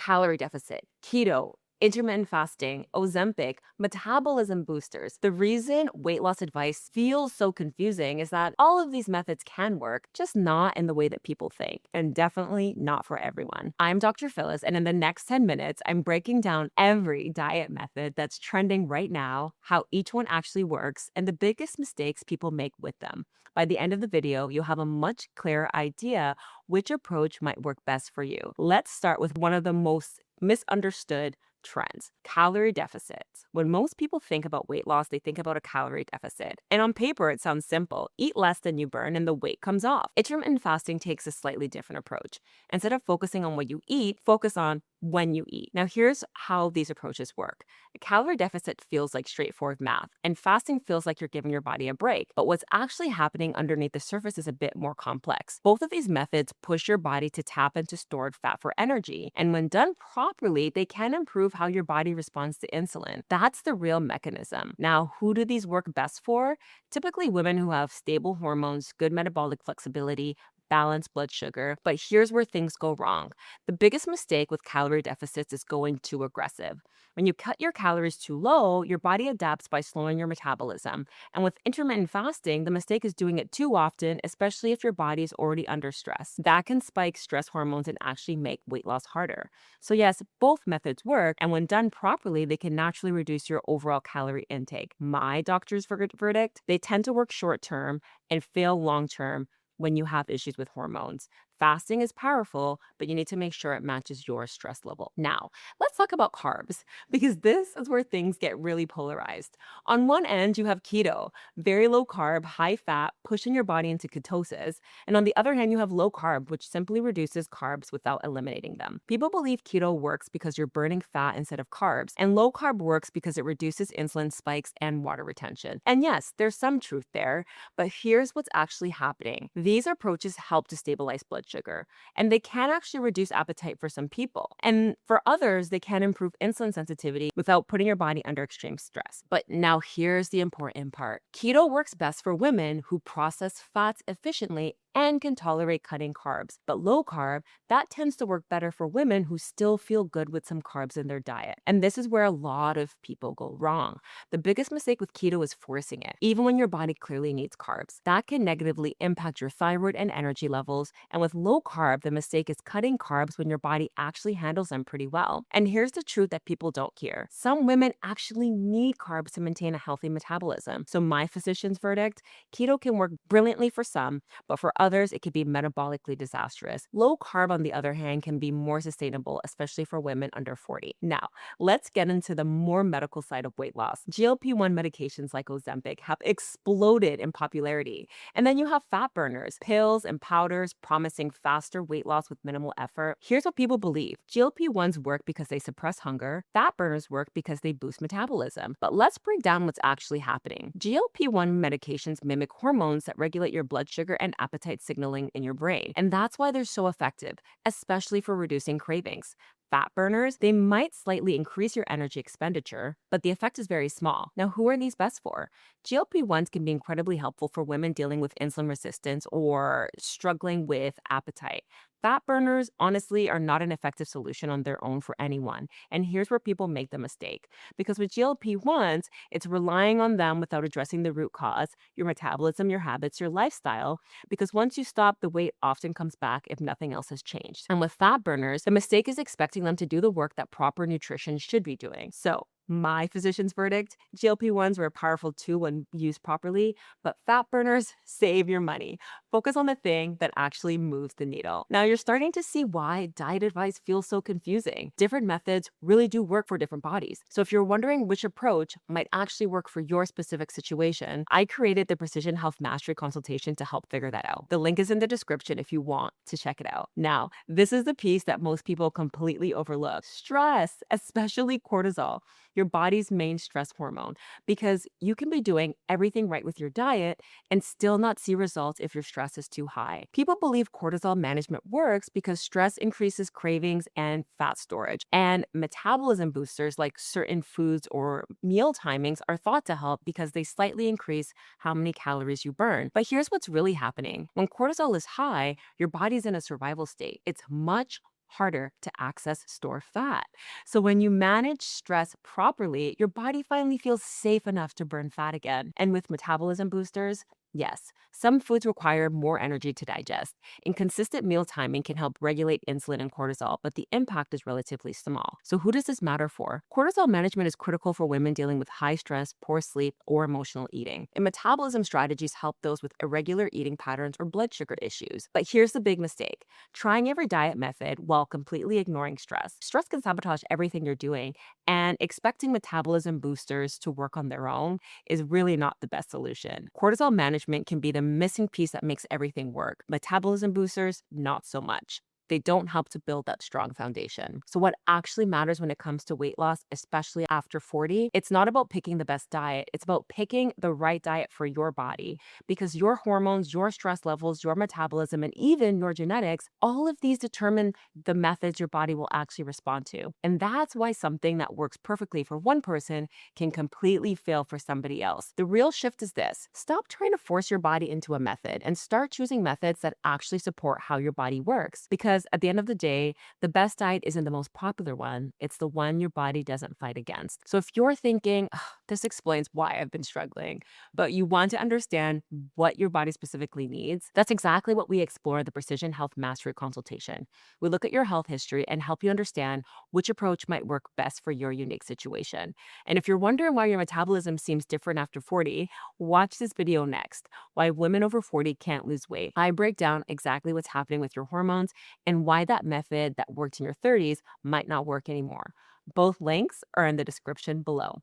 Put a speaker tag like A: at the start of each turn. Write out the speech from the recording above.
A: calorie deficit, keto, intermittent fasting, Ozempic, metabolism boosters. The reason weight loss advice feels so confusing is that all of these methods can work, just not in the way that people think, and definitely not for everyone. I'm Dr. Phyllis, and in the next 10 minutes, I'm breaking down every diet method that's trending right now, how each one actually works, and the biggest mistakes people make with them. By the end of the video, you'll have a much clearer idea which approach might work best for you. Let's start with one of the most misunderstood trends: calorie deficits. When most people think about weight loss, they think about a calorie deficit. And on paper, it sounds simple: eat less than you burn and the weight comes off. Intermittent fasting takes a slightly different approach. Instead of focusing on what you eat, focus on when you eat. Now, here's how these approaches work. A calorie deficit feels like straightforward math, and fasting feels like you're giving your body a break. But what's actually happening underneath the surface is a bit more complex. Both of these methods push your body to tap into stored fat for energy, and when done properly, they can improve how your body responds to insulin. That's the real mechanism. Now, who do these work best for? Typically women who have stable hormones, good metabolic flexibility, balanced blood sugar. But here's where things go wrong. The biggest mistake with calorie deficits is going too aggressive. When you cut your calories too low, your body adapts by slowing your metabolism. And with intermittent fasting, the mistake is doing it too often, especially if your body is already under stress. That can spike stress hormones and actually make weight loss harder. So yes, both methods work, and when done properly, they can naturally reduce your overall calorie intake. My doctor's verdict: they tend to work short term and fail long term when you have issues with hormones. Fasting is powerful, but you need to make sure it matches your stress level. Now, let's talk about carbs, because this is where things get really polarized. On one end, you have keto, very low carb, high fat, pushing your body into ketosis. And on the other hand, you have low carb, which simply reduces carbs without eliminating them. People believe keto works because you're burning fat instead of carbs, and low carb works because it reduces insulin spikes and water retention. And yes, there's some truth there, but here's what's actually happening. These approaches help to stabilize blood sugar, and they can actually reduce appetite for some people. And for others, they can improve insulin sensitivity without putting your body under extreme stress. But now here's the important part. Keto works best for women who process fats efficiently and can tolerate cutting carbs. But low carb, that tends to work better for women who still feel good with some carbs in their diet. And this is where a lot of people go wrong. The biggest mistake with keto is forcing it, even when your body clearly needs carbs. That can negatively impact your thyroid and energy levels. And with low carb, the mistake is cutting carbs when your body actually handles them pretty well. And here's the truth that people don't hear: some women actually need carbs to maintain a healthy metabolism. So my physician's verdict: keto can work brilliantly for some, but for others, it could be metabolically disastrous. Low carb, on the other hand, can be more sustainable, especially for women under 40. Now, let's get into the more medical side of weight loss. GLP-1 medications like Ozempic have exploded in popularity. And then you have fat burners, pills and powders promising faster weight loss with minimal effort. Here's what people believe: GLP-1s work because they suppress hunger. Fat burners work because they boost metabolism. But let's break down what's actually happening. GLP-1 medications mimic hormones that regulate your blood sugar and appetite signaling in your brain. And that's why they're so effective, especially for reducing cravings. Fat burners, they might slightly increase your energy expenditure, but the effect is very small. Now, who are these best for? GLP-1s can be incredibly helpful for women dealing with insulin resistance or struggling with appetite. Fat burners, honestly, are not an effective solution on their own for anyone. And here's where people make the mistake. Because with GLP-1s, it's relying on them without addressing the root cause: your metabolism, your habits, your lifestyle. Because once you stop, the weight often comes back if nothing else has changed. And with fat burners, the mistake is expecting them to do the work that proper nutrition should be doing. So, my physician's verdict: GLP-1s are a powerful tool when used properly, but fat burners, save your money. Focus on the thing that actually moves the needle. Now, you're starting to see why diet advice feels so confusing. Different methods really do work for different bodies. So if you're wondering which approach might actually work for your specific situation, I created the Precision Health Mastery consultation to help figure that out. The link is in the description if you want to check it out. Now, this is the piece that most people completely overlook: stress, especially cortisol, your body's main stress hormone, because you can be doing everything right with your diet and still not see results if your stress is too high. People believe cortisol management works because stress increases cravings and fat storage, and metabolism boosters like certain foods or meal timings are thought to help because they slightly increase how many calories you burn. But here's what's really happening. When cortisol is high, your body's in a survival state. It's much harder to access stored fat. So when you manage stress properly, your body finally feels safe enough to burn fat again. And with metabolism boosters, yes, some foods require more energy to digest. And consistent meal timing can help regulate insulin and cortisol, but the impact is relatively small. So who does this matter for? Cortisol management is critical for women dealing with high stress, poor sleep, or emotional eating. And metabolism strategies help those with irregular eating patterns or blood sugar issues. But here's the big mistake: trying every diet method while completely ignoring stress. Stress can sabotage everything you're doing, and expecting metabolism boosters to work on their own is really not the best solution. Cortisol management can be the missing piece that makes everything work. Metabolism boosters, not so much. They don't help to build that strong foundation. So, what actually matters when it comes to weight loss, especially after 40, it's not about picking the best diet. It's about picking the right diet for your body, because your hormones, your stress levels, your metabolism, and even your genetics, all of these determine the methods your body will actually respond to. And that's why something that works perfectly for one person can completely fail for somebody else. The real shift is this: stop trying to force your body into a method and start choosing methods that actually support how your body works. Because at the end of the day, the best diet isn't the most popular one, it's the one your body doesn't fight against. So if you're thinking, "Ugh, this explains why I've been struggling," but you want to understand what your body specifically needs, that's exactly what we explore in the Precision Health Mastery consultation. We look at your health history and help you understand which approach might work best for your unique situation. And if you're wondering why your metabolism seems different after 40, watch this video next: Why Women Over 40 Can't Lose Weight. I break down exactly what's happening with your hormones and why that method that worked in your 30s might not work anymore. Both links are in the description below.